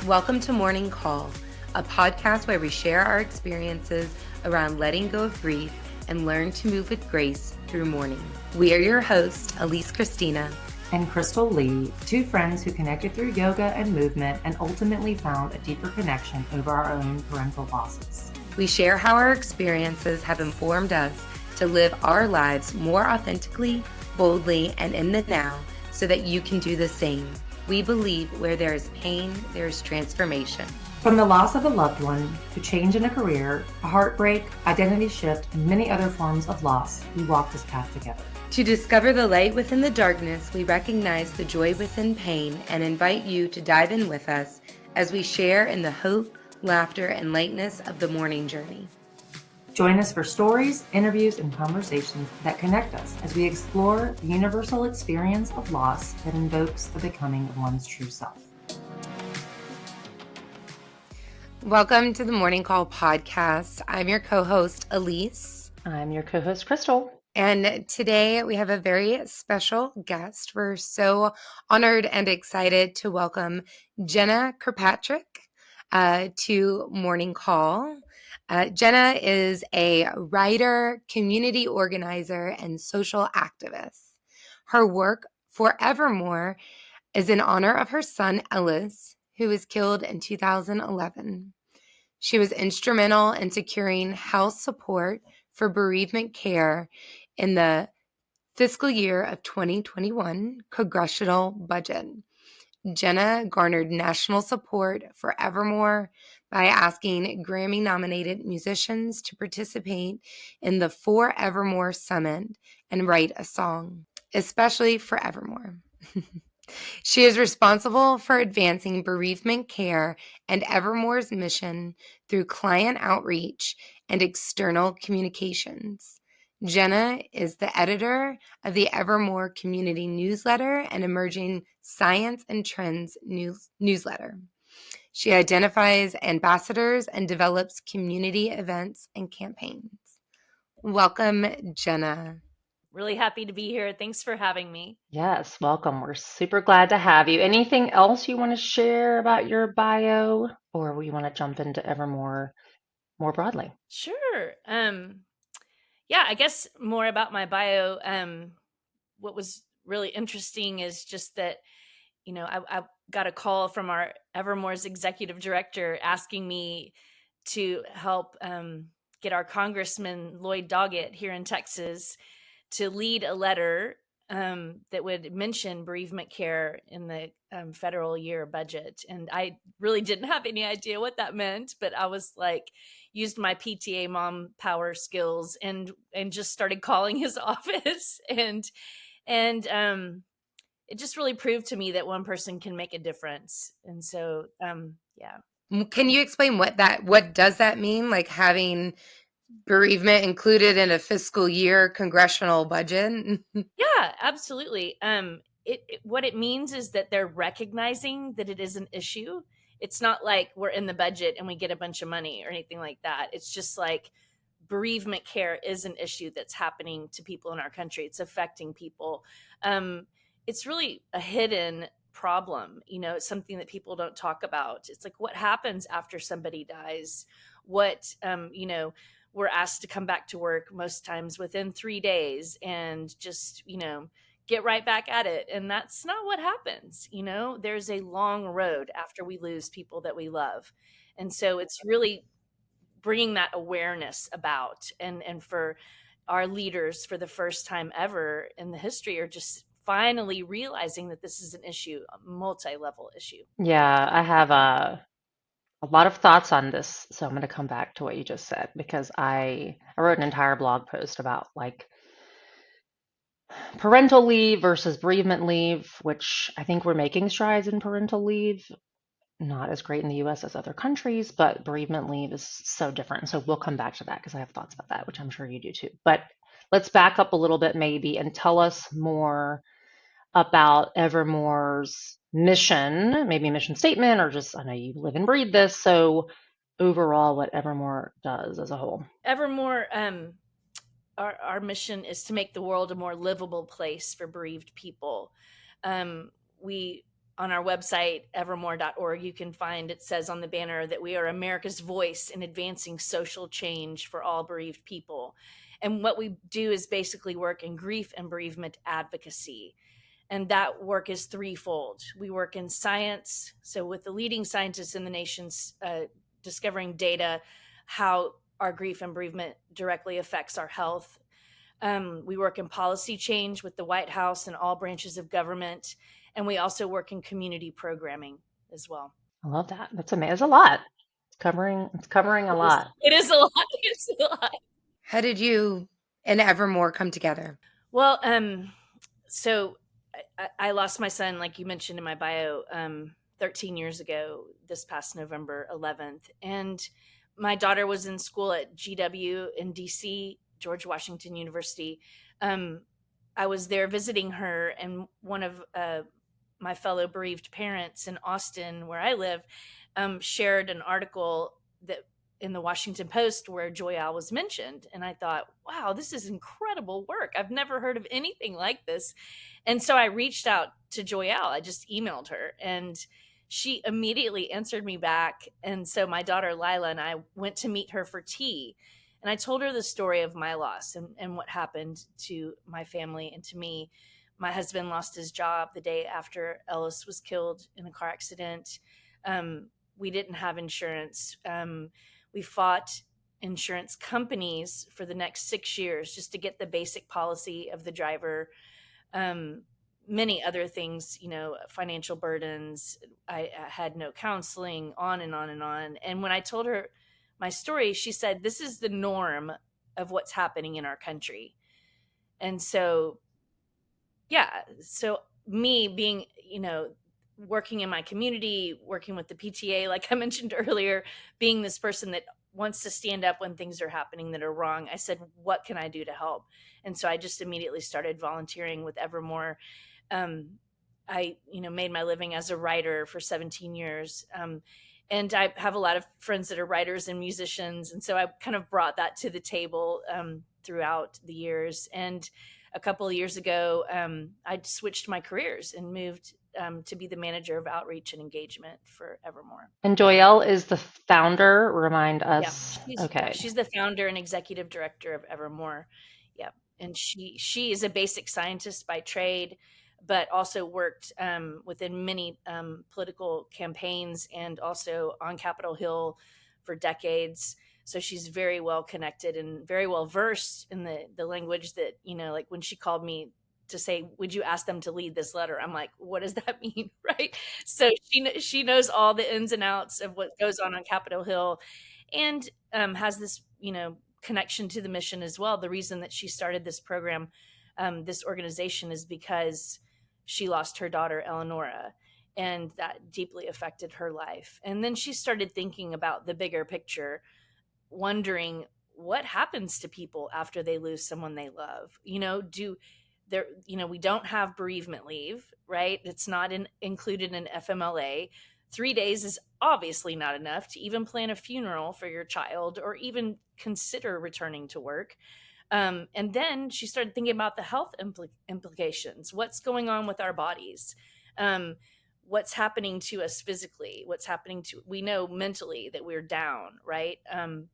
Welcome to Morning Call, a podcast where we share our experiences around letting go of grief and learn to move with grace through mourning. We are your hosts, Alyce Christina and Crystal Lee, two friends who connected through yoga and movement and ultimately found a deeper connection over our own parental losses. We share how our experiences have informed us to live our lives more authentically, boldly, and in the now so that you can do the same. We believe where there is pain, there is transformation. From the loss of a loved one to change in a career, a heartbreak, identity shift, and many other forms of loss, we walk this path together. To discover the light within the darkness, we recognize the joy within pain and invite you to dive in with us as we share in the hope, laughter, and lightness of the mourning journey. Join us for stories, interviews, and conversations that connect us as we explore the universal experience of loss that invokes the becoming of one's true self. Welcome to the Morning Call podcast. I'm your co-host, Alyce. I'm your co-host, Crystal. And today we have a very special guest. We're so honored and excited to welcome Jena Kirkpatrick to Morning Call. Jena is a writer, community organizer, and social activist. Her work for Evermore is in honor of her son, Alyce, who was killed in 2011. She was instrumental in securing health support for bereavement care in the fiscal year of 2021 congressional budget. Jena garnered national support for Evermore by asking Grammy-nominated musicians to participate in the For Evermore Summit and write a song, especially for Evermore. She is responsible for advancing bereavement care and Evermore's mission through client outreach and external communications. Jena is the editor of the Evermore Community Newsletter and Emerging Science and Trends newsletter. She identifies ambassadors and develops community events and campaigns. Welcome, Jena. Really happy to be here. Thanks for having me. Yes, welcome. We're super glad to have you. Anything else you want to share about your bio, or we want to jump into Evermore more broadly? Sure. Yeah, I guess more about my bio. What was really interesting is just that, I got a call from our Evermore's executive director asking me to help get our Congressman Lloyd Doggett here in Texas to lead a letter that would mention bereavement care in the federal year budget. And I really didn't have any idea what that meant, but I was like, used my PTA mom power skills and just started calling his office. And it just really proved to me that one person can make a difference. And so, yeah. Can you explain what does that mean? Like having bereavement included in a fiscal year congressional budget? Yeah, absolutely. What it means is that they're recognizing that it is an issue. It's not like we're in the budget and we get a bunch of money or anything like that. It's just like bereavement care is an issue that's happening to people in our country. It's affecting people. It's really a hidden problem. It's something that people don't talk about. It's like what happens after somebody dies, we're asked to come back to work most times within 3 days and just, get right back at it. And that's not what happens. There's a long road after we lose people that we love. And so it's really bringing that awareness about and for our leaders for the first time ever in the history are just finally realizing that this is an issue, a multi-level issue. Yeah, I have a lot of thoughts on this, so I'm going to come back to what you just said because I wrote an entire blog post about like parental leave versus bereavement leave, which I think we're making strides in parental leave. Not as great in the US as other countries, but bereavement leave is so different. So we'll come back to that because I have thoughts about that, which I'm sure you do too. But let's back up a little bit maybe and tell us more about Evermore's mission, maybe mission statement, or just, I know you live and breathe this. So overall, what Evermore does as a whole. Evermore, our mission is to make the world a more livable place for bereaved people. We on our website, evermore.org, you can find, it says on the banner that we are America's voice in advancing social change for all bereaved people. And what we do is basically work in grief and bereavement advocacy. And that work is threefold. We work in science, so with the leading scientists in the nation's discovering data, how our grief and bereavement directly affects our health. We work in policy change with the White House and all branches of government. And we also work in community programming as well. I love that. That's amazing. It's a lot. It's covering a lot. It is a lot. It's a lot. How did you and Evermore come together? Well, so I lost my son, like you mentioned in my bio, 13 years ago, this past November 11th. And my daughter was in school at GW in DC, George Washington University. I was there visiting her, and one of my fellow bereaved parents in Austin, where I live, shared an article that in the Washington Post where Joyal was mentioned. And I thought, wow, this is incredible work. I've never heard of anything like this. And so I reached out to Joyal. I just emailed her, and she immediately answered me back. And so my daughter Lila and I went to meet her for tea. And I told her the story of my loss and what happened to my family and to me. My husband lost his job the day after Alyce was killed in a car accident. We didn't have insurance. We fought insurance companies for the next 6 years just to get the basic policy of the driver. Many other things, financial burdens. I had no counseling, on and on and on. And when I told her my story, she said, this is the norm of what's happening in our country. And so, yeah, so me being, working in my community, working with the PTA, like I mentioned earlier, being this person that wants to stand up when things are happening that are wrong, I said, what can I do to help? And so I just immediately started volunteering with Evermore. I, made my living as a writer for 17 years. And I have a lot of friends that are writers and musicians. And so I kind of brought that to the table throughout the years. And a couple of years ago, I switched my careers and moved to be the manager of outreach and engagement for Evermore. And Joyelle is the founder. Remind us. Yeah, Okay. She's the founder and executive director of Evermore. Yeah. And she is a basic scientist by trade, but also worked within many political campaigns and also on Capitol Hill for decades. So she's very well connected and very well versed in the language that, like when she called me to say, would you ask them to lead this letter? I'm like, what does that mean? Right. So she knows all the ins and outs of what goes on Capitol Hill, and has this, connection to the mission as well. The reason that she started this program, this organization, is because she lost her daughter, Eleonora, and that deeply affected her life. And then she started thinking about the bigger picture, wondering what happens to people after they lose someone they love. We don't have bereavement leave, right? It's not included in FMLA. 3 days is obviously not enough to even plan a funeral for your child or even consider returning to work. And then she started thinking about the health implications. What's going on with our bodies? What's happening to us physically? We know mentally that we're down, right?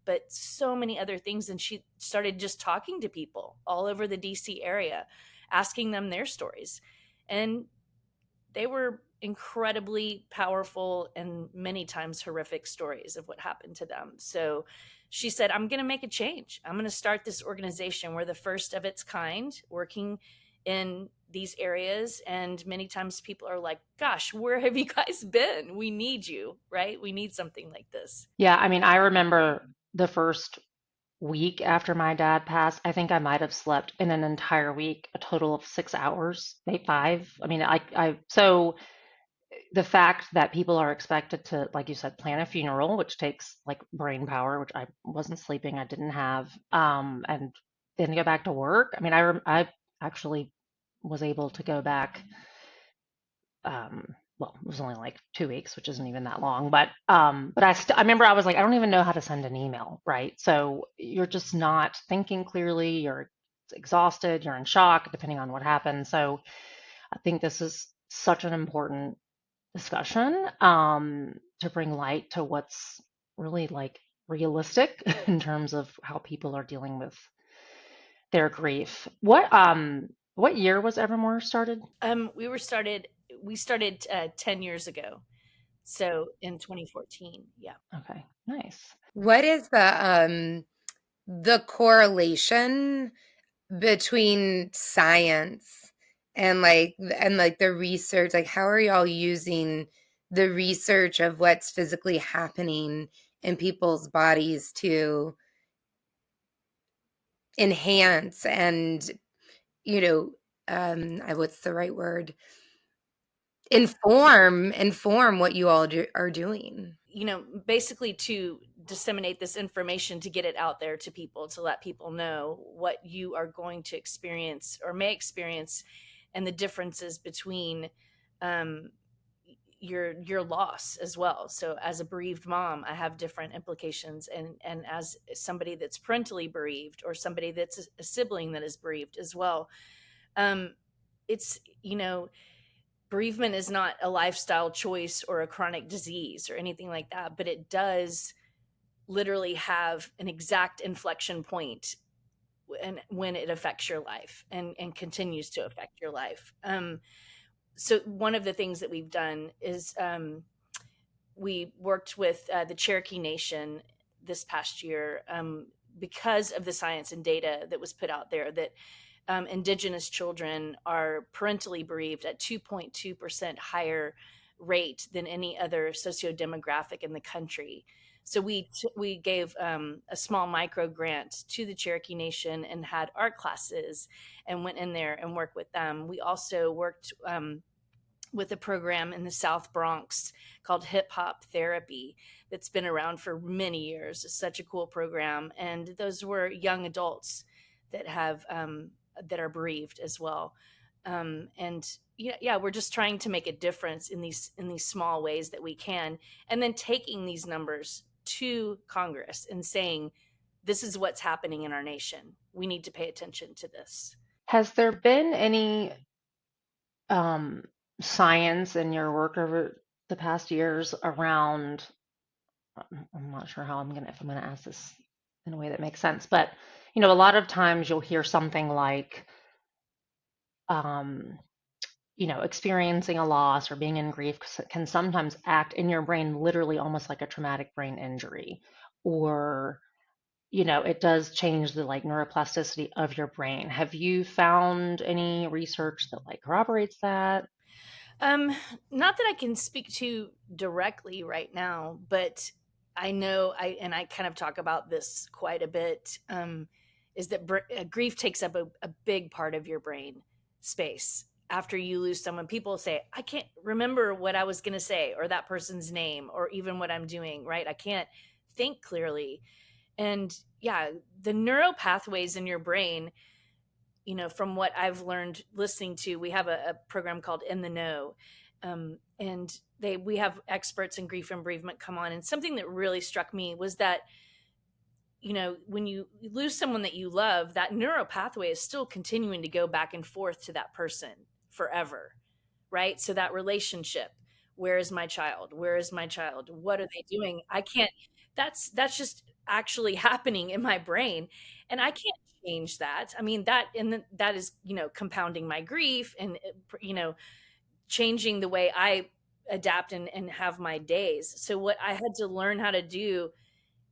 But so many other things. And she started just talking to people all over the DC area, asking them their stories. And they were incredibly powerful and many times horrific stories of what happened to them. So she said, I'm going to make a change. I'm going to start this organization. We're the first of its kind working in these areas. And many times people are like, gosh, where have you guys been? We need you, right? We need something like this. Yeah. I mean, I remember the first week after my dad passed, I think I might have slept in an entire week, a total of 6 hours, maybe 5. I mean, so the fact that people are expected to, like you said, plan a funeral, which takes like brain power, which I wasn't sleeping, I didn't have, and then go back to work. I mean, I actually was able to go back. Well, it was only like 2 weeks, which isn't even that long, but I remember I was like, I don't even know how to send an email, right? So you're just not thinking clearly, you're exhausted, you're in shock, depending on what happened. So I think this is such an important discussion to bring light to what's really like realistic in terms of how people are dealing with their grief. What year was Evermore started? We started 10 years ago. So in 2014. Yeah. Okay, nice. What is the correlation between science and the research? Like, how are y'all using the research of what's physically happening in people's bodies to enhance and, you know, what's the right word? Inform what you all are doing. Basically to disseminate this information, to get it out there to people, to let people know what you are going to experience or may experience, and the differences between um, your loss as well. So as a bereaved mom, I have different implications, and as somebody that's parentally bereaved, or somebody that's a sibling that is bereaved as well. It's bereavement is not a lifestyle choice or a chronic disease or anything like that, but it does literally have an exact inflection point when it affects your life, and continues to affect your life. So one of the things that we've done is we worked with the Cherokee Nation this past year, because of the science and data that was put out there that Indigenous children are parentally bereaved at 2.2% higher rate than any other socio-demographic in the country. So we gave a small micro grant to the Cherokee Nation and had art classes and went in there and worked with them. We also worked with a program in the South Bronx called Hip Hop Therapy that's been around for many years. It's such a cool program, and those were young adults that have that are bereaved as well. And yeah, we're just trying to make a difference in these small ways that we can, and then taking these numbers to Congress and saying, this is what's happening in our nation. We need to pay attention to this. Has there been any science in your work over the past years around, I'm not sure how if I'm gonna ask this in a way that makes sense, but a lot of times you'll hear something like, um, experiencing a loss or being in grief can sometimes act in your brain literally almost like a traumatic brain injury, or it does change the like neuroplasticity of your brain. Have you found any research that like corroborates that? Um, Not that I can speak to directly right now, but I know I kind of talk about this quite a bit. Is that grief takes up a big part of your brain space after you lose someone. People say, I can't remember what I was going to say, or that person's name, or even what I'm doing, right? I can't think clearly. And yeah, the neural pathways in your brain, from what I've learned listening to, we have a program called In the Know. And we have experts in grief and bereavement come on. And something that really struck me was that, when you lose someone that you love, that neural pathway is still continuing to go back and forth to that person forever. Right. So that relationship, where is my child? Where is my child? What are they doing? I can't, that's just actually happening in my brain. And I can't change that. I mean, that is, compounding my grief, and, changing the way I adapt and have my days. So what I had to learn how to do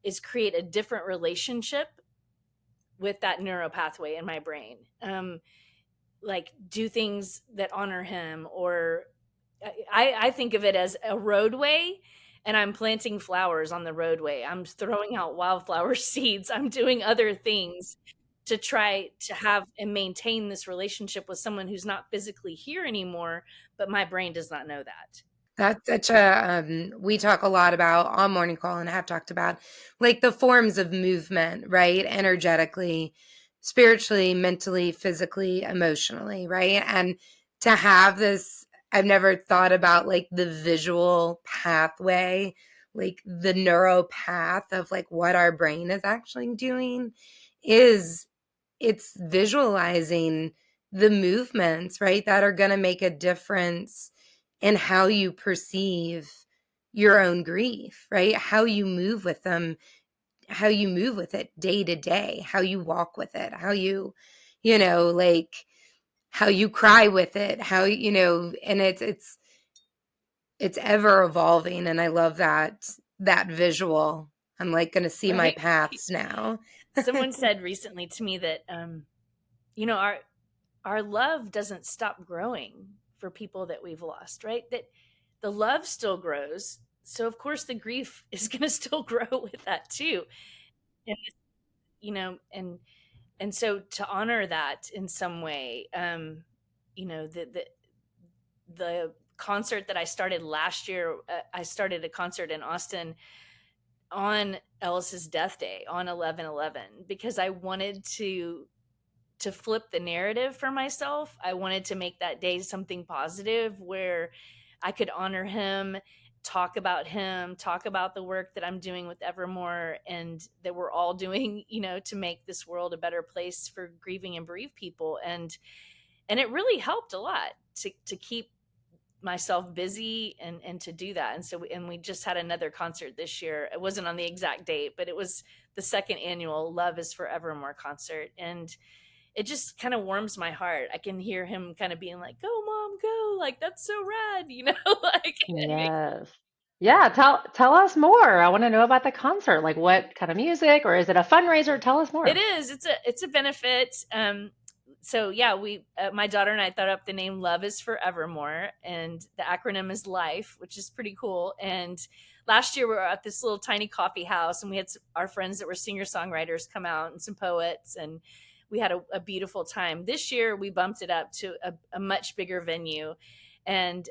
is create a different relationship with that neural pathway in my brain. Like do things that honor him, or I think of it as a roadway, and I'm planting flowers on the roadway. I'm throwing out wildflower seeds. I'm doing other things to try to have and maintain this relationship with someone who's not physically here anymore, but my brain does not know that. That's such we talk a lot about on Morning Call, and have talked about like the forms of movement, right? Energetically, spiritually, mentally, physically, emotionally, right? And to have this, I've never thought about like the visual pathway, like the neuro path of like what our brain is actually doing is it's visualizing the movements, right? That are going to make a difference in how you perceive your own grief, right? How you move with them, how you move with it day to day, how you walk with it, how you, like how you cry with it, how, and it's ever evolving. And I love that visual. I'm like going to see my Right. paths now. Someone said recently to me that our love doesn't stop growing for people that we've lost, right? That the love still grows. So of course the grief is going to still grow with that too. And and so to honor that in some way, the concert that I started last year, I started a concert in Austin on Ellis's death day on 11/11 because I wanted to flip the narrative for myself. I wanted to make that day something positive where I could honor him, talk about the work that I'm doing with Evermore and that we're all doing, to make this world a better place for grieving and bereaved people. And it really helped a lot to keep myself busy and to do that. And so we just had another concert this year. It wasn't on the exact date, but it was the second annual Love is Forevermore concert. And it just kind of warms my heart. I can hear him kind of being like, "Go, mom, go!" Like that's so rad, like it makes. Yes. Yeah, tell us more. I want to know about the concert. Like what kind of music, or is it a fundraiser? Tell us It more. is. It's a benefit. So yeah, we my daughter and I thought up the name Love is Forevermore, and the acronym is Life, which is pretty cool. And last year we were at this little tiny coffee house, and we had our friends that were singer songwriters come out and some poets, and we had a beautiful time. This year we bumped it up to a much bigger venue, and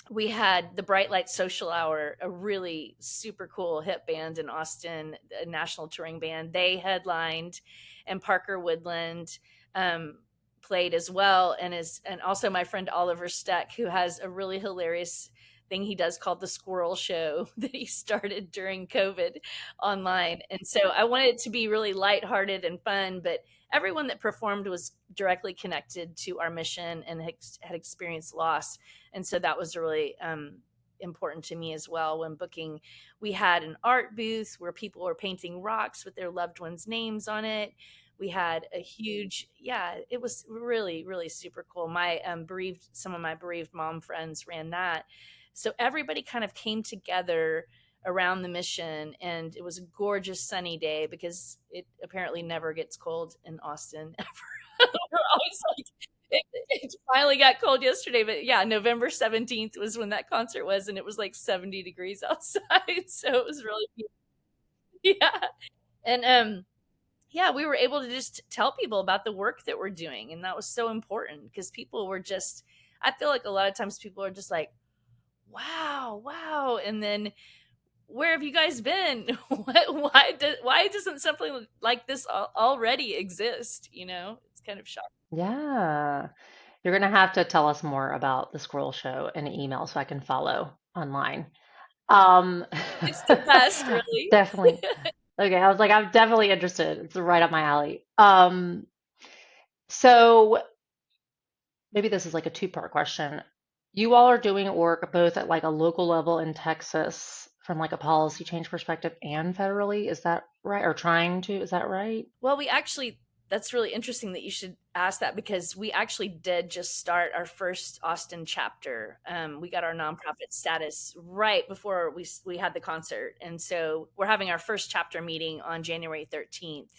we had the Bright Light Social Hour, a really super cool hip band in Austin, a national touring band. They headlined, and Parker Woodland played as well, and also my friend Oliver Steck, who has a really hilarious thing he does called the Squirrel Show that he started during COVID online. And so I wanted it to be really lighthearted and fun, but everyone that performed was directly connected to our mission and had experienced loss. And so that was really important to me as well when booking. We had an art booth where people were painting rocks with their loved ones' names on it. We had a huge, yeah, it was really, really super cool. My some of my bereaved mom friends ran that. So everybody kind of came together around the mission, and it was a gorgeous sunny day because it apparently never gets cold in Austin ever. We're always like, it finally got cold yesterday, but yeah, November 17th was when that concert was, and it was like 70 degrees outside. So it was really beautiful. Yeah. And yeah, we were able to just tell people about the work that we're doing. And that was so important because people were just, I feel like a lot of times people are just like, wow, wow. And then where have you guys been? Why doesn't something like this already exist? It's kind of shocking. Yeah. You're going to have to tell us more about the Squirrel Show in an email so I can follow online. Um, It's the best, really. definitely. Okay, I was like, I'm definitely interested. It's right up my alley. So maybe this is like a two-part question. You all are doing work both at like a local level in Texas from like a policy change perspective and federally. Is that right? Or trying to, is that right? Well, that's really interesting that you should ask that because we actually did just start our first Austin chapter. We got our nonprofit status right before we had the concert. And so we're having our first chapter meeting on January 13th.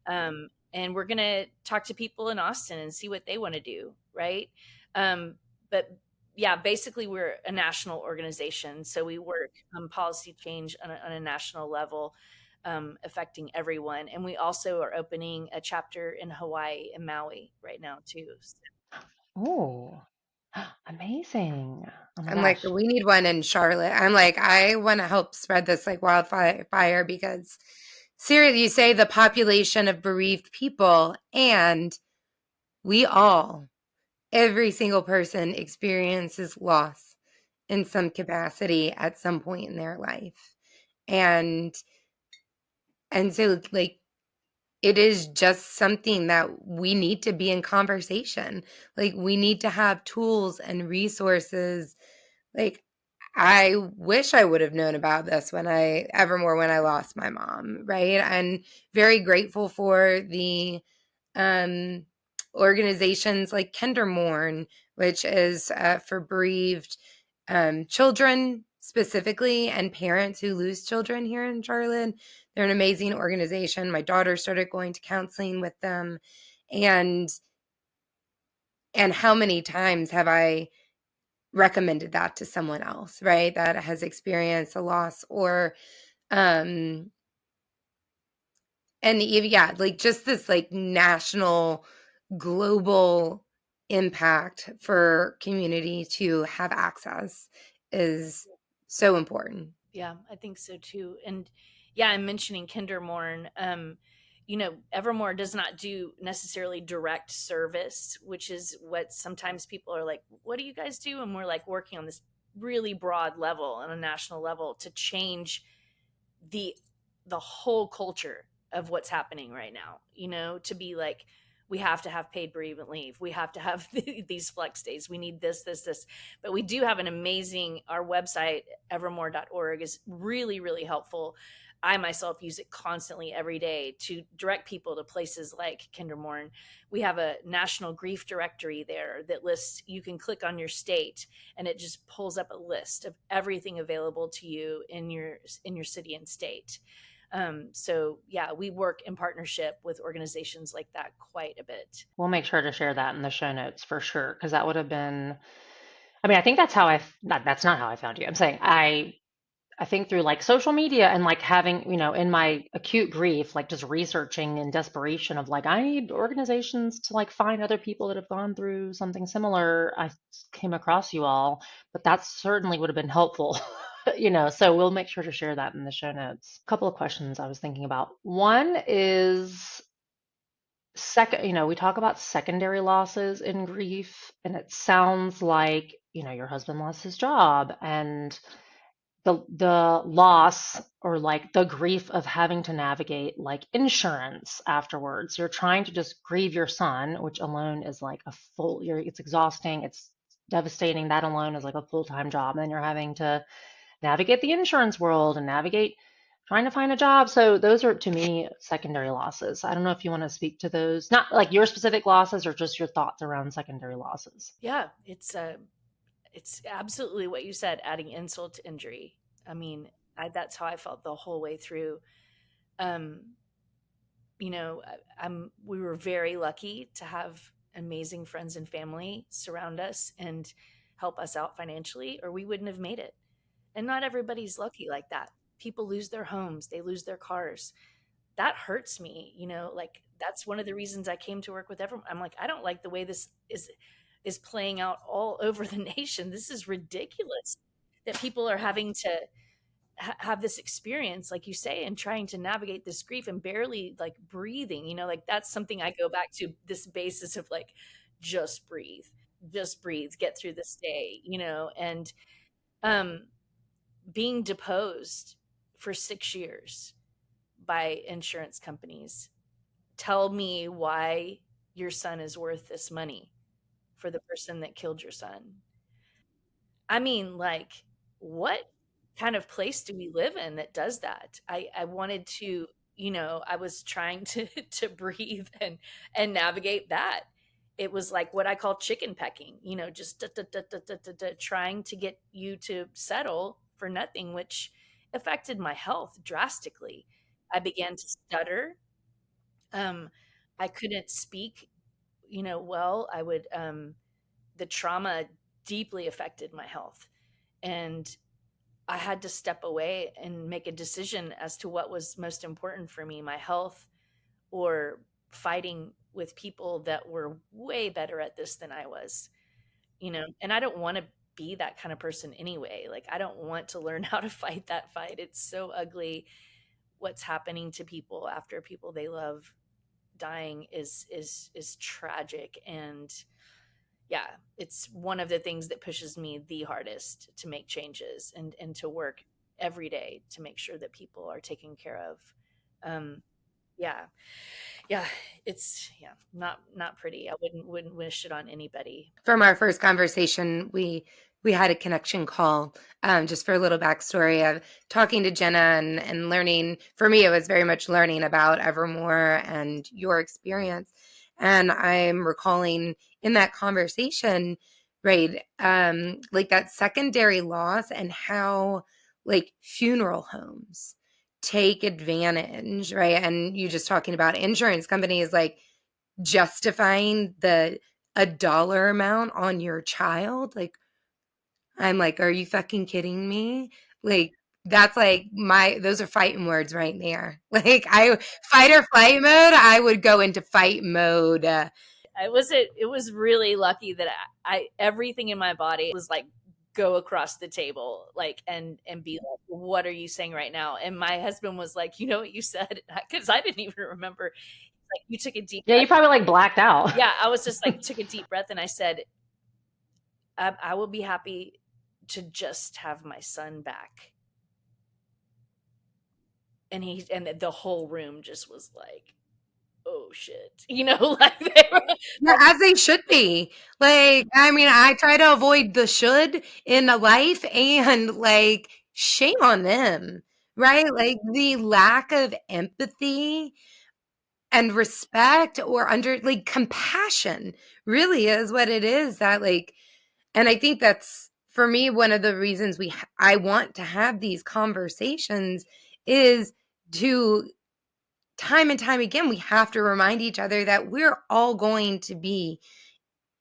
And we're going to talk to people in Austin and see what they want to do. Right. But yeah, basically we're a national organization. So we work on policy change on a national level, affecting everyone. And we also are opening a chapter in Hawaii and Maui right now too. Oh, amazing. Oh my I'm like, gosh. we need one in Charlotte. I'm like, I want to help spread this like wildfire because seriously, you say the population of bereaved people, and we all, every single person experiences loss in some capacity at some point in their life. And so like it is just something that we need to be in conversation. Like, we need to have tools and resources. Like, I wish I would have known about this when I lost my mom, right? And very grateful for the um, organizations like Kindermorn, which is for bereaved children specifically and parents who lose children here in Charlotte. They're an amazing organization. My daughter started going to counseling with them, and how many times have I recommended that to someone else, right? That has experienced a loss or um and even, yeah, like just this like national global impact for community to have access is so important. Yeah, I think so too. And yeah, I'm mentioning Kindermorn. Evermore does not do necessarily direct service, which is what sometimes people are like, what do you guys do? And we're like working on this really broad level on a national level to change the the whole culture of what's happening right now, to be like, we have to have paid bereavement leave, we have to have these flex days, we need this. But we do have an amazing, our website evermore.org is really, really helpful. I myself use it constantly every day to direct people to places like Kindermorn. We have a national grief directory there that lists, you can click on your state and it just pulls up a list of everything available to you in your city and state. So yeah, we work in partnership with organizations like that quite a bit. We'll make sure to share that in the show notes for sure, because that would have been. I mean, I think that's how that's not how I found you. I'm saying I think through like social media and like having, in my acute grief, like just researching in desperation of like, I need organizations to like find other people that have gone through something similar. I came across you all, but that certainly would have been helpful, so we'll make sure to share that in the show notes. A couple of questions I was thinking about. One is second, we talk about secondary losses in grief, and it sounds like, your husband lost his job and the loss or like the grief of having to navigate like insurance afterwards. You're trying to just grieve your son, which alone is like it's exhausting, it's devastating. That alone is like a full-time job. And then you're having to navigate the insurance world and navigate trying to find a job. So those are to me secondary losses. I don't know if you want to speak to those, not like your specific losses or just your thoughts around secondary losses. Yeah, it's absolutely what you said, adding insult to injury. I mean, that's how I felt the whole way through. Um, we were very lucky to have amazing friends and family surround us and help us out financially, or we wouldn't have made it. And not everybody's lucky like that. People lose their homes, they lose their cars. That hurts me, like that's one of the reasons I came to work with everyone. I'm like, I don't like the way this is playing out all over the nation. This is ridiculous that people are having to have this experience, like you say, and trying to navigate this grief and barely like breathing, like that's something I go back to, this basis of like, just breathe, just breathe, get through this day, and um being deposed for 6 years by insurance companies. Tell me why your son is worth this money for the person that killed your son. I mean, like, what kind of place do we live in that does that? I wanted to, I was trying to to breathe and navigate that. It was like what I call chicken pecking, just trying to get you to settle for nothing, which affected my health drastically. I began to stutter. Um, I couldn't speak, well. The trauma deeply affected my health. And I had to step away and make a decision as to what was most important for me, my health or fighting with people that were way better at this than I was, and I don't want to be that kind of person anyway. Like, I don't want to learn how to fight that fight. It's so ugly. What's happening to people after people they love dying is tragic. And yeah, it's one of the things that pushes me the hardest to make changes and to work every day to make sure that people are taken care of. Um, Yeah. Yeah. It's not pretty. I wouldn't wish it on anybody. From our first conversation, we had a connection call, just for a little backstory of talking to Jena and learning. For me, it was very much learning about Evermore and your experience. And I'm recalling in that conversation, right, like that secondary loss and how like funeral homes take advantage, right? And you just talking about insurance companies like justifying a dollar amount on your child. Like, I'm like, are you fucking kidding me? Like, that's like those are fighting words right there. Like, I fight or flight mode, I would go into fight mode. It was really lucky that I everything in my body was like go across the table like and be like, what are you saying right now? And my husband was like, you know what you said? Because I didn't even remember. Like, you took a deep Yeah, breath. you probably like blacked out. Yeah, I was just like took a deep breath and I said, I will be happy to just have my son back. And the whole room just was like, oh shit, like they were Yeah, as they should be. Like, I mean, I try to avoid the should in a life, and like, shame on them, right? Like, the lack of empathy and respect or under like compassion really is what it is that like. And I think that's for me one of the reasons I want to have these conversations is to time and time again we have to remind each other that we're all going to be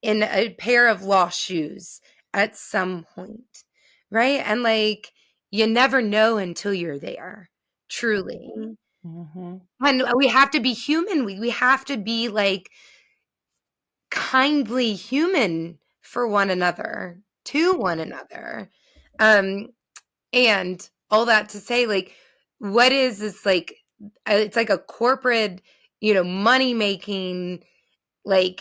in a pair of lost shoes at some point, right? And like you never know until you're there, truly. Mm-hmm. And we have to be human. We have to be like kindly human for one another, to one another. Um, and all that to say, like, what is this like? It's like a corporate, money making, like,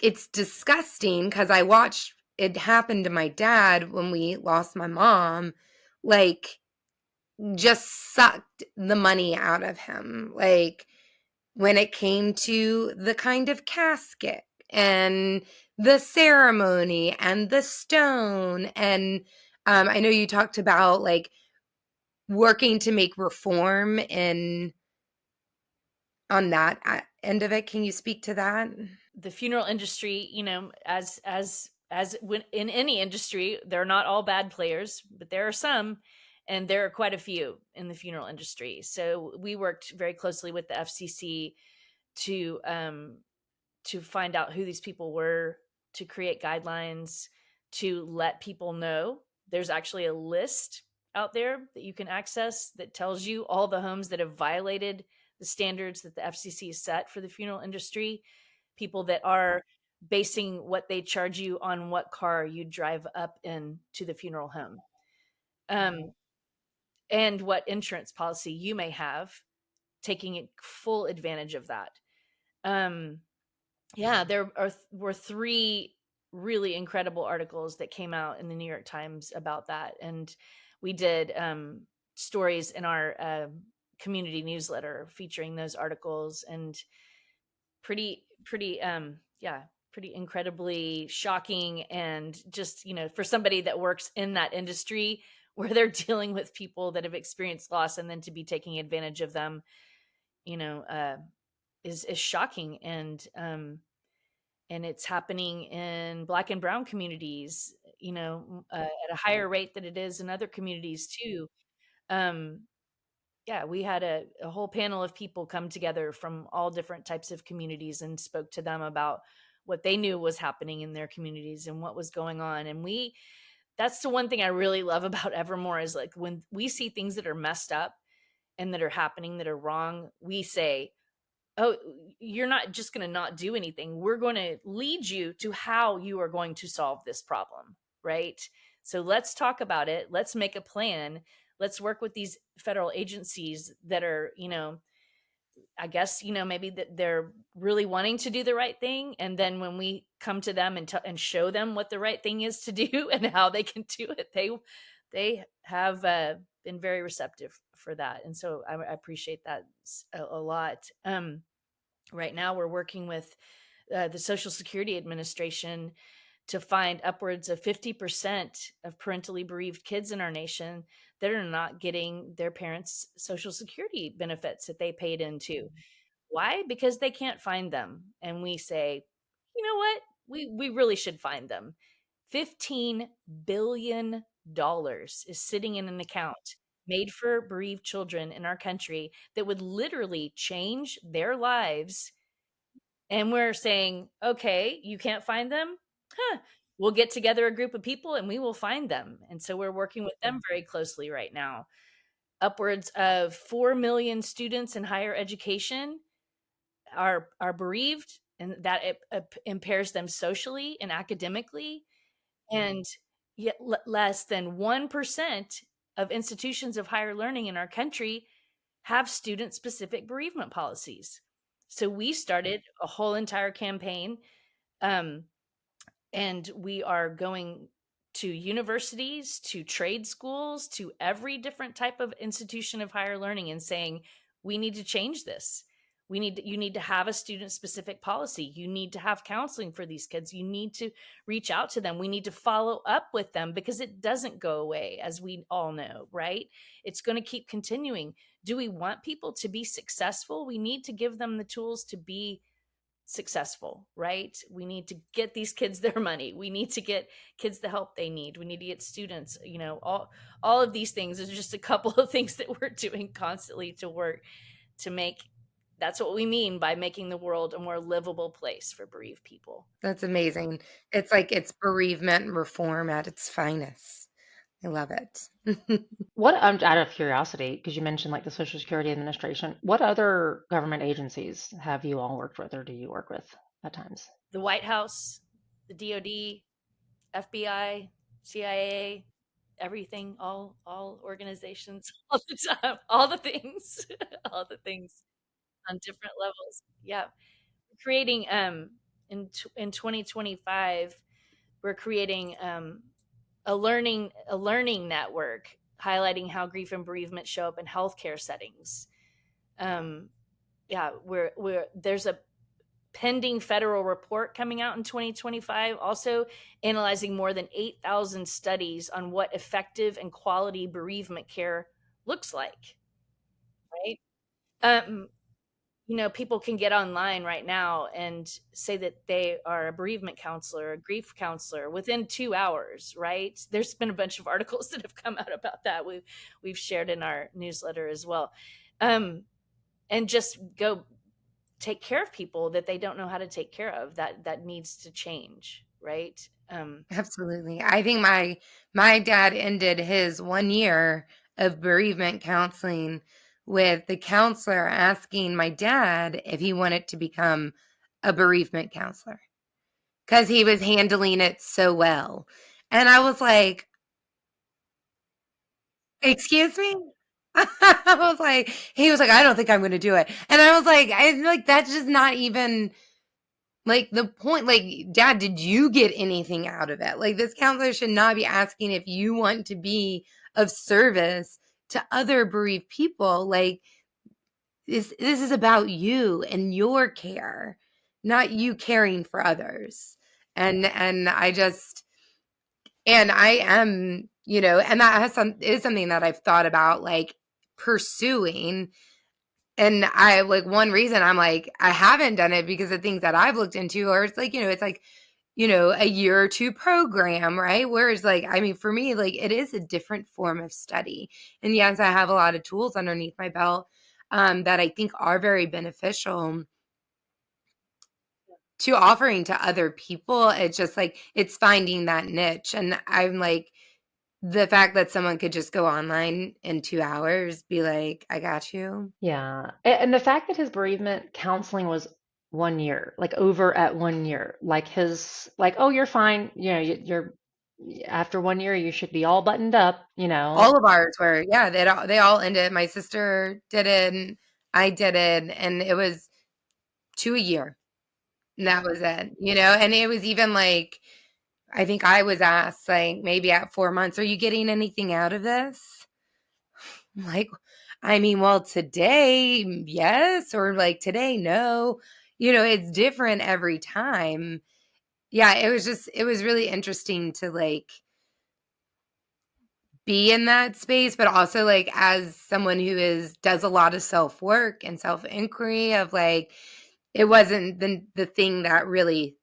it's disgusting because I watched it happen to my dad when we lost my mom, like, just sucked the money out of him. Like, when it came to the kind of casket and the ceremony and the stone. And I know you talked about like working to make reform on that end of it. Can you speak to that? the funeral industry, as when in any industry, they're not all bad players, but there are some, and there are quite a few in the funeral industry. So we worked very closely with the FCC to find out who these people were, to create guidelines, to let people know. There's actually a list out there that you can access that tells you all the homes that have violated the standards that the FCC set for the funeral industry, people that are basing what they charge you on what car you drive up in to the funeral home, um, and what insurance policy you may have, taking full advantage of that. Um, yeah, were three really incredible articles that came out in the New York Times about that, and we did stories in our community newsletter featuring those articles, and pretty incredibly shocking, and just for somebody that works in that industry where they're dealing with people that have experienced loss, and then to be taking advantage of them, you know uh, is shocking. And it's happening in Black and Brown communities, at a higher rate than it is in other communities too. Um, yeah, we had a whole panel of people come together from all different types of communities and spoke to them about what they knew was happening in their communities and what was going on. And that's the one thing I really love about Evermore is like when we see things that are messed up and that are happening that are wrong, we say, oh, you're not just going to not do anything. We're going to lead you to how you are going to solve this problem, right? So let's talk about it. Let's make a plan. Let's work with these federal agencies that are, I guess, maybe that they're really wanting to do the right thing. And then when we come to them and show them what the right thing is to do and how they can do it, they have been very receptive for that. And so I appreciate that a lot. Right now, we're working with the Social Security Administration to find upwards of 50% of parentally bereaved kids in our nation that are not getting their parents' Social Security benefits that they paid into. Why? Because they can't find them. And we say, you know what? We really should find them. $15 billion is sitting in an account made for bereaved children in our country that would literally change their lives. And we're saying, okay, you can't find them? Huh. We'll get together a group of people and we will find them. And so we're working with them very closely right now. Upwards of 4 million students in higher education are bereaved, and that it impairs them socially and academically. And yet less than 1% of institutions of higher learning in our country have student specific bereavement policies. So we started a whole entire campaign, and we are going to universities, to trade schools, to every different type of institution of higher learning and saying, we need to change this. You need to have a student specific policy. You need to have counseling for these kids. You need to reach out to them. We need to follow up with them because it doesn't go away, as we all know, right? It's going to keep continuing. Do we want people to be successful? We need to give them the tools to be successful, right? We need to get these kids their money. We need to get kids the help they need. We need to get students, all of these things. There's just a couple of things that we're doing constantly to work to make. That's what we mean by making the world a more livable place for bereaved people. That's amazing. It's like it's bereavement reform at its finest. I love it. What, out of curiosity, because you mentioned like the Social Security Administration, what other government agencies have you all worked with or do you work with at times? The White House, the DOD, FBI, CIA, everything, all organizations, all the time, all the things, all the things on different levels. Yeah. We're creating in 2025, we're creating a learning network highlighting how grief and bereavement show up in healthcare settings. There's a pending federal report coming out in 2025, also analyzing more than 8,000 studies on what effective and quality bereavement care looks like. Right? People can get online right now and say that they are a bereavement counselor, a grief counselor within 2 hours, right? There's been a bunch of articles that have come out about that. We've shared in our newsletter as well. And just go take care of people that they don't know how to take care of. That needs to change, right? Absolutely. I think my dad ended his 1 year of bereavement counseling with the counselor asking my dad if he wanted to become a bereavement counselor because he was handling it so well. And I was like, excuse me? He was like, I don't think I'm going to do it. And I was like, that's just not even like the point. Like, Dad, did you get anything out of it? Like, this counselor should not be asking if you want to be of service to other bereaved people. Like, this is about you and your care, not you caring for others. And I am, and that is something that I've thought about like pursuing. And I like one reason I'm like, I haven't done it because the things that I've looked into are it's like, it's like, a year or two program, right? Whereas like, I mean, for me, like it is a different form of study. And yes, I have a lot of tools underneath my belt that I think are very beneficial to offering to other people. It's just like, it's finding that niche. And I'm like, the fact that someone could just go online in 2 hours, be like, I got you. Yeah. And the fact that his bereavement counseling was 1 year, like over at 1 year, like oh, you're fine. You're after 1 year, you should be all buttoned up, All of ours were, yeah, they all ended. My sister did it, and I did it, and it was to a year. And that was it, and it was even like, I think I was asked like maybe at 4 months, are you getting anything out of this? I'm like, I mean, well, today, yes, or like today, no. It's different every time. Yeah, it was really interesting to like be in that space, but also like as someone who does a lot of self-work and self-inquiry of like, it wasn't the thing that really,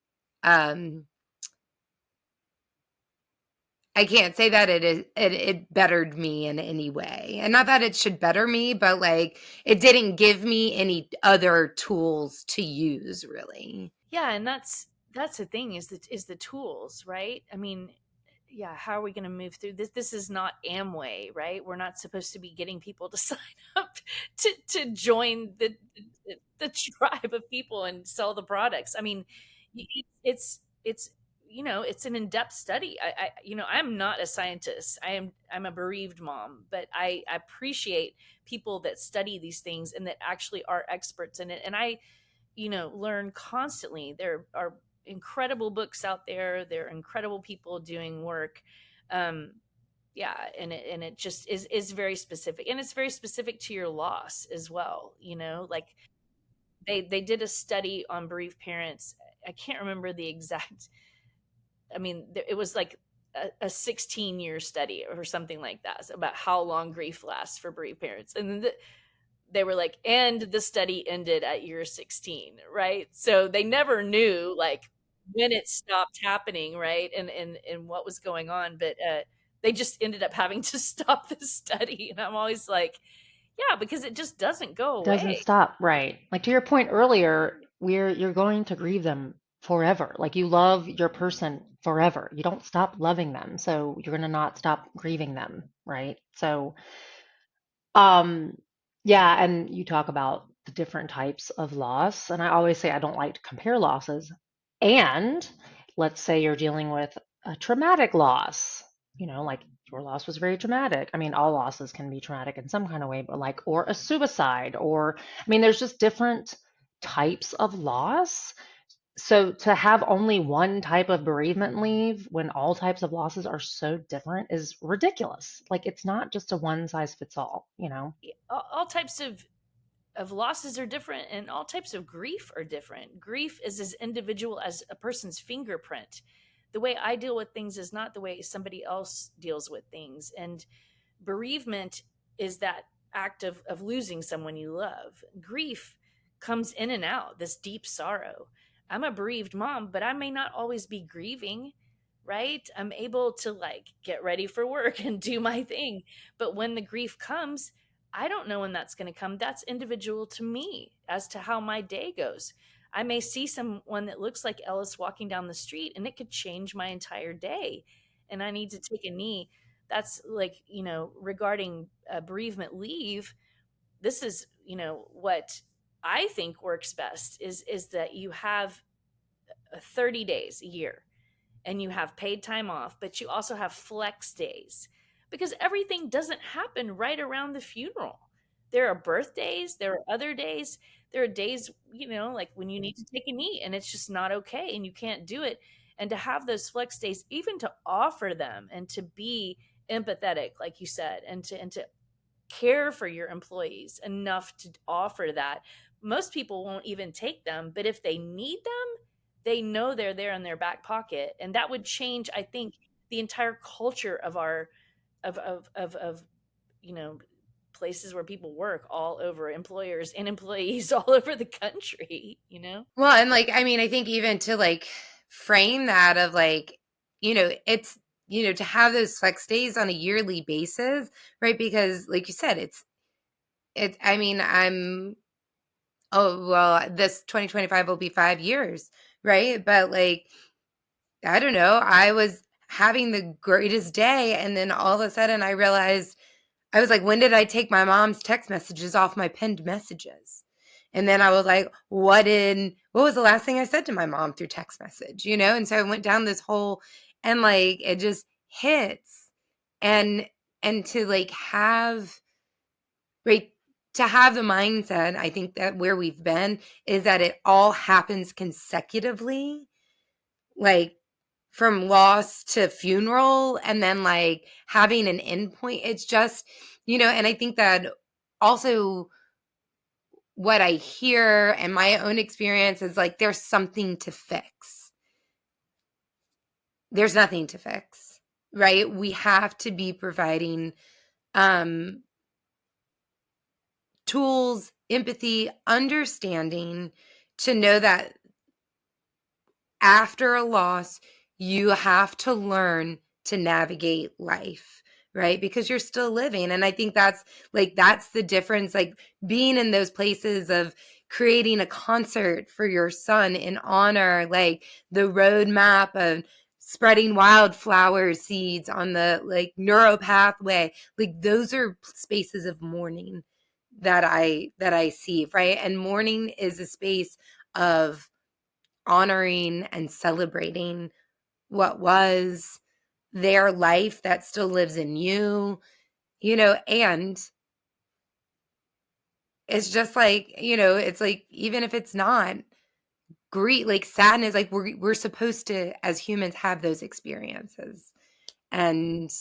I can't say that it bettered me in any way. And not that it should better me, but like it didn't give me any other tools to use really. Yeah, and that's the thing, is the tools, right? I mean, yeah, how are we going to move through this? This is not Amway, right? We're not supposed to be getting people to sign up to join the tribe of people and sell the products. I mean, it's it's an in-depth study. I'm not a scientist. I'm a bereaved mom, but I appreciate people that study these things and that actually are experts in it. And I learn constantly. There are incredible books out there. There are incredible people doing work. Um, yeah, and it just is very specific, and it's very specific to your loss as well. Like they did a study on bereaved parents. I can't remember the exact. I mean, it was like a 16-year study or something like that about how long grief lasts for bereaved parents, and they were like, and the study ended at year 16, right? So they never knew like when it stopped happening, right? And what was going on. But they just ended up having to stop the study. And I'm always like, yeah, because it just doesn't go Doesn't away. stop, right? Like to your point earlier, you're going to grieve them forever. Like you love your person forever. You don't stop loving them, so you're gonna not stop grieving them, right? So, um, yeah, and you talk about the different types of loss, and I always say I don't like to compare losses. And let's say you're dealing with a traumatic loss, like your loss was very traumatic. I mean, all losses can be traumatic in some kind of way, but like, or a suicide, or, I mean, there's just different types of loss. So to have only one type of bereavement leave when all types of losses are so different is ridiculous. Like it's not just a one size fits all. All types of losses are different, and all types of grief are different. Grief is as individual as a person's fingerprint. The way I deal with things is not the way somebody else deals with things. And bereavement is that act of losing someone you love. Grief comes in and out, this deep sorrow. I'm a bereaved mom, but I may not always be grieving, right? I'm able to like get ready for work and do my thing. But when the grief comes, I don't know when that's going to come. That's individual to me as to how my day goes. I may see someone that looks like Ellis walking down the street and it could change my entire day. And I need to take a knee. That's like, regarding bereavement leave, this is, what I think works best is that you have 30 days a year and you have paid time off, but you also have flex days because everything doesn't happen right around the funeral. There are birthdays, there are other days, there are days, like when you need to take a knee and it's just not okay and you can't do it. And to have those flex days, even to offer them and to be empathetic, like you said, and to care for your employees enough to offer that. Most people won't even take them, but if they need them, they know they're there in their back pocket. And that would change, I think, the entire culture of our of you know places where people work all over, employers and employees all over the country. Well, and like, I mean, I think even to like frame that of like, it's, to have those flex days on a yearly basis, right? Because like you said, I mean, oh, well, this 2025 will be 5 years, right? But like, I don't know, I was having the greatest day. And then all of a sudden I realized, I was like, when did I take my mom's text messages off my pinned messages? And then I was like, what was the last thing I said to my mom through text message, And so I went down this whole, and like, it just hits. And, to like have, right, to have the mindset, I think that where we've been is that it all happens consecutively. Like, from loss to funeral and then like having an endpoint. It's just, and I think that also what I hear and my own experience is like there's something to fix. There's nothing to fix, right? We have to be providing tools, empathy, understanding to know that after a loss, you have to learn to navigate life, right? Because you're still living. And I think that's the difference, like being in those places of creating a concert for your son in honor, like the roadmap of spreading wildflower seeds on the like neuro pathway. Like those are spaces of mourning that I see, right? And mourning is a space of honoring and celebrating what was their life that still lives in you, and it's just like, it's like, even if it's not grief, like sadness, like we're supposed to, as humans, have those experiences. And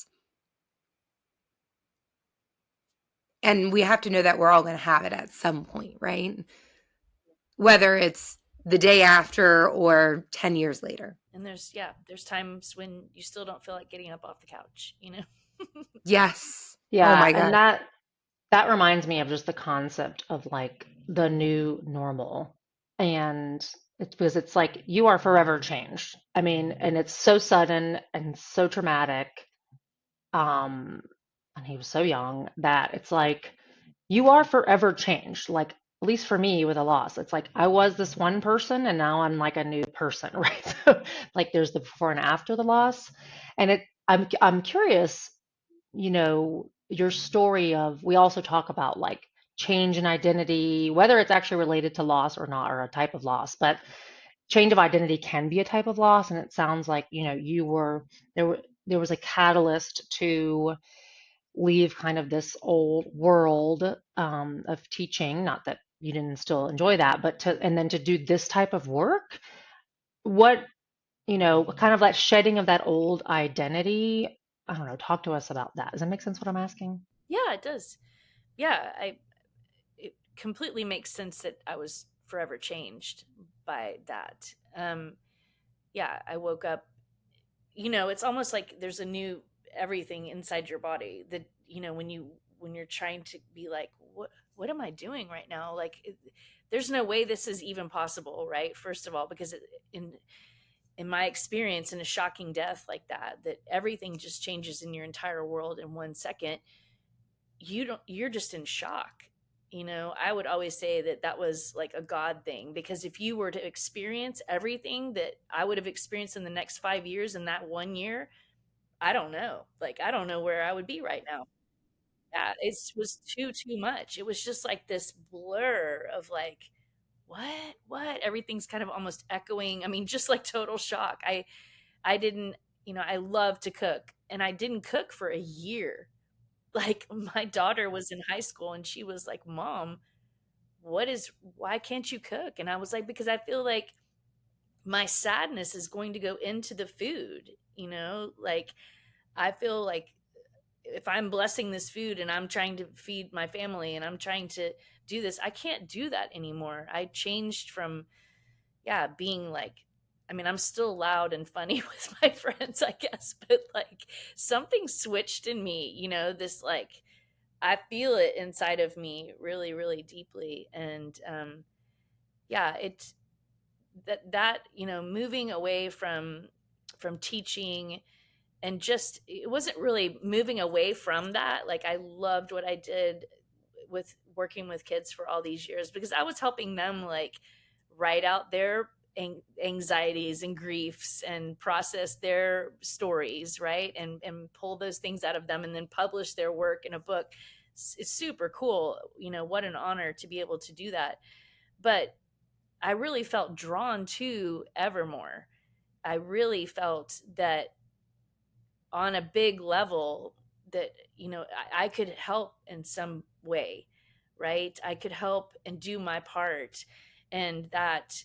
we have to know that we're all going to have it at some point, right? Whether it's the day after or 10 years later. And there's times when you still don't feel like getting up off the couch, Yes. Oh Yeah, my and God. that reminds me of just the concept of like the new normal. And it's because it's like you are forever changed. I mean, and it's so sudden and so traumatic. And he was so young that it's like you are forever changed. Like at least for me with a loss, it's like I was this one person and now I'm like a new person, right? So like there's the before and after the loss. And I'm curious, your story of we also talk about like change in identity, whether it's actually related to loss or not, or a type of loss, but change of identity can be a type of loss. And it sounds like, you were there was a catalyst to leave kind of this old world of teaching, not that you didn't still enjoy that, but and then to do this type of work. What, kind of that shedding of that old identity. I don't know, talk to us about that. Does that make sense what I'm asking? Yeah, it does. Yeah, it completely makes sense that I was forever changed by that. Yeah, I woke up, it's almost like there's a new everything inside your body that, when you're trying to be like, what am I doing right now? Like there's no way this is even possible, right? First of all, because in my experience, in a shocking death like that everything just changes in your entire world in 1 second. You're just in shock. I would always say that was like a God thing, because if you were to experience everything that I would have experienced in the next 5 years in that 1 year, I don't know, like I don't know where I would be right now. Yeah, it was too much. It was just like this blur of like, what everything's kind of almost echoing. I mean, just like total shock. I didn't, I love to cook, and I didn't cook for a year. Like my daughter was in high school and she was like, "Mom, why can't you cook?" And I was like, "Because I feel like my sadness is going to go into the food, like I feel like if I'm blessing this food and I'm trying to feed my family and I'm trying to do this, I can't do that anymore." I changed from, yeah, being like, I mean, I'm still loud and funny with my friends, I guess, but like something switched in me, this like I feel it inside of me really, really deeply. And yeah, it that moving away from teaching, and just it wasn't really moving away from that. Like I loved what I did with working with kids for all these years, because I was helping them like write out their anxieties and griefs and process their stories, right, and pull those things out of them and then publish their work in a book. It's super cool. What an honor to be able to do that. But I really felt drawn to Evermore. I really felt that on a big level that, I could help in some way, right? I could help and do my part. And that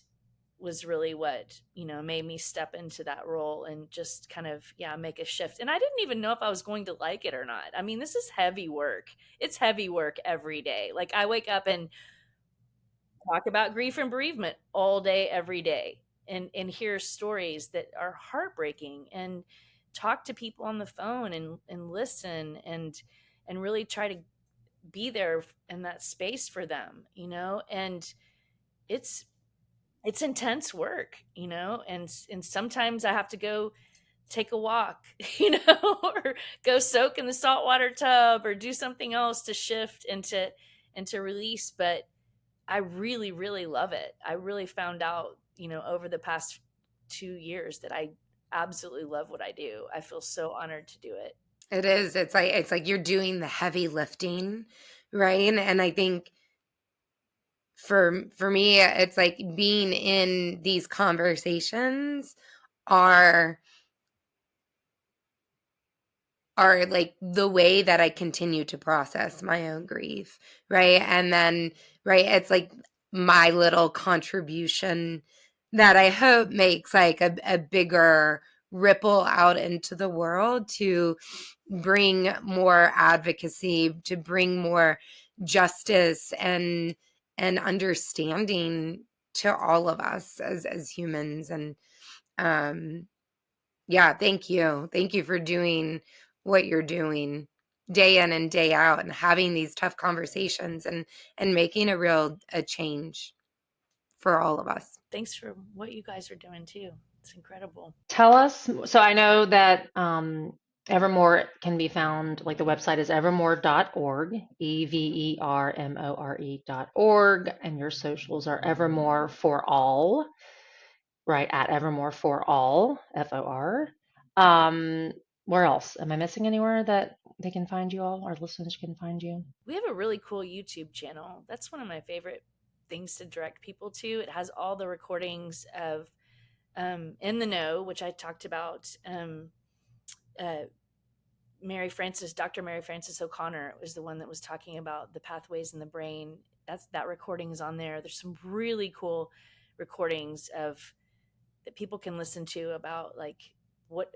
was really what, made me step into that role and just kind of, make a shift. And I didn't even know if I was going to like it or not. I mean, this is heavy work. It's heavy work every day. Like, I wake up and talk about grief and bereavement all day, every day, and hear stories that are heartbreaking, and talk to people on the phone, and listen, and really try to be there in that space for them, and it's it's intense work, and sometimes I have to go take a walk, or go soak in the saltwater tub, or do something else to shift and to release. But I really, really love it. I really found out, over the past 2 years, that I absolutely love what I do. I feel so honored to do it. It is. It's like you're doing the heavy lifting, right? And I think for me, it's like being in these conversations are like the way that I continue to process my own grief, right? And then, right, it's like my little contribution that I hope makes like a bigger ripple out into the world to bring more advocacy, to bring more justice and understanding to all of us as humans. And yeah, thank you. Thank you for doing what you're doing day in and day out, and having these tough conversations and making a change for all of us. Thanks for what you guys are doing too. It's incredible. Tell us. So I know that Evermore can be found, like the website is evermore.org, EVERMORE.org, and your socials are Evermore for All, right, at Evermore for All, FOR. Where else? Am I missing anywhere that they can find you all? Our listeners can find you? We have a really cool YouTube channel. That's one of my favorite things to direct people to. It has all the recordings of In the Know, which I talked about. Dr. Mary Frances O'Connor was the one that was talking about the pathways in the brain. That recording is on there. There's some really cool recordings that people can listen to about like what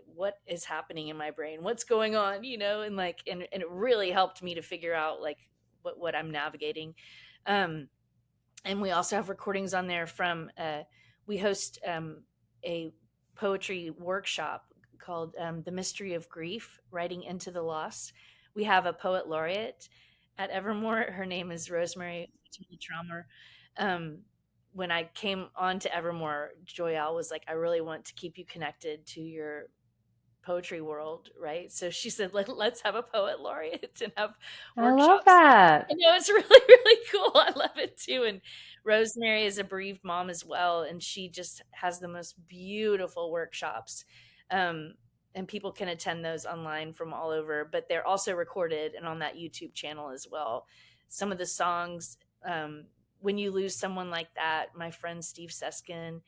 is happening in my brain, what's going on, and it really helped me to figure out like what I'm navigating. And we also have recordings on there from we host a poetry workshop called The Mystery of Grief, Writing into the Loss. We have a poet laureate at Evermore. Her name is Rosemary Trauma. When I came on to Evermore, Joyal was like, I really want to keep you connected to your poetry world, right? So she said, let's have a poet laureate and have I workshops. love that. It's really, really cool. I love it too. And Rosemary is a bereaved mom as well, and she just has the most beautiful workshops. And people can attend those online from all over, but they're also recorded and on that YouTube channel as well. Some of the songs, When You Lose Someone Like That, my friend Steve Seskin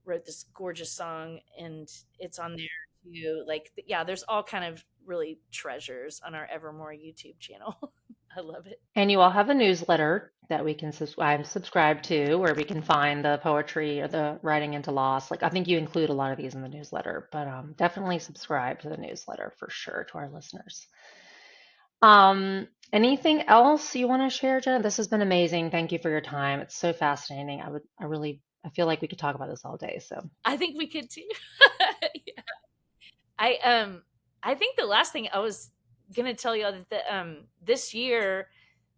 wrote this gorgeous song, and it's on there too. Like, there's all kind of really treasures on our Evermore YouTube channel. I love it. And you all have a newsletter that we can I'm subscribed to, where we can find the poetry or the writing into loss. Like, I think you include a lot of these in the newsletter, but definitely subscribe to the newsletter for sure, to our listeners. Anything else you want to share, Jenna? This has been amazing. Thank you for your time. It's so fascinating. I feel like we could talk about this all day. So I think we could too. Yeah. I think the last thing I was gonna tell you that this year,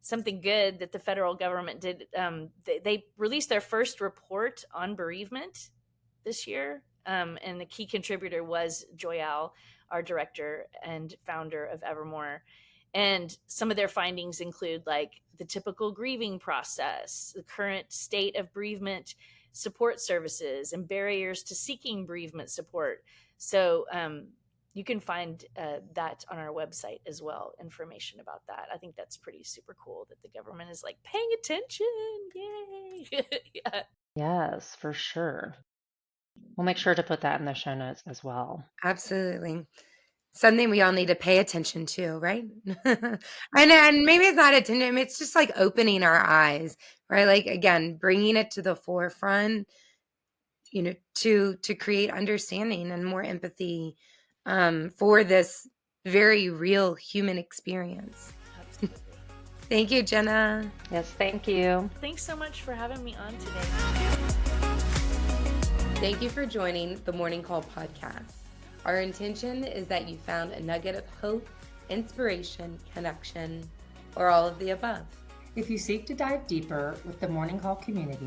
something good that the federal government did, they released their first report on bereavement this year, and the key contributor was Joyal, our director and founder of Evermore. And some of their findings include like the typical grieving process, the current state of bereavement support services, and barriers to seeking bereavement support. So you can find that on our website as well, information about that. I think that's pretty super cool that the government is like paying attention. Yay. Yeah. yes, for sure. We'll make sure to put that in the show notes as well. Absolutely. Something we all need to pay attention to, right? And maybe it's not attention, it's just like opening our eyes, right? Like, again, bringing it to the forefront to create understanding and more empathy for this very real human experience. Absolutely. Thank you, Jena. Yes, thank you. Thanks so much for having me on today. Thank you for joining the Morning Call podcast. Our intention is that you found a nugget of hope, inspiration, connection, or all of the above. If you seek to dive deeper with the Morning Call community,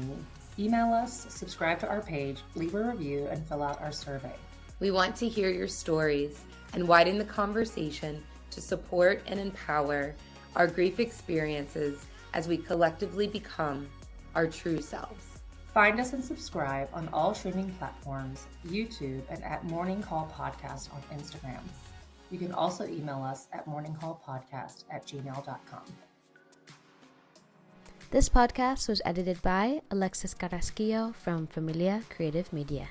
email us, subscribe to our page, leave a review, and fill out our survey. We want to hear your stories and widen the conversation to support and empower our grief experiences as we collectively become our true selves. Find us and subscribe on all streaming platforms, YouTube, and at Morning Call Podcast on Instagram. You can also email us at morningcallpodcast@gmail.com. This podcast was edited by Alexis Carrasquillo from Familia Creative Media.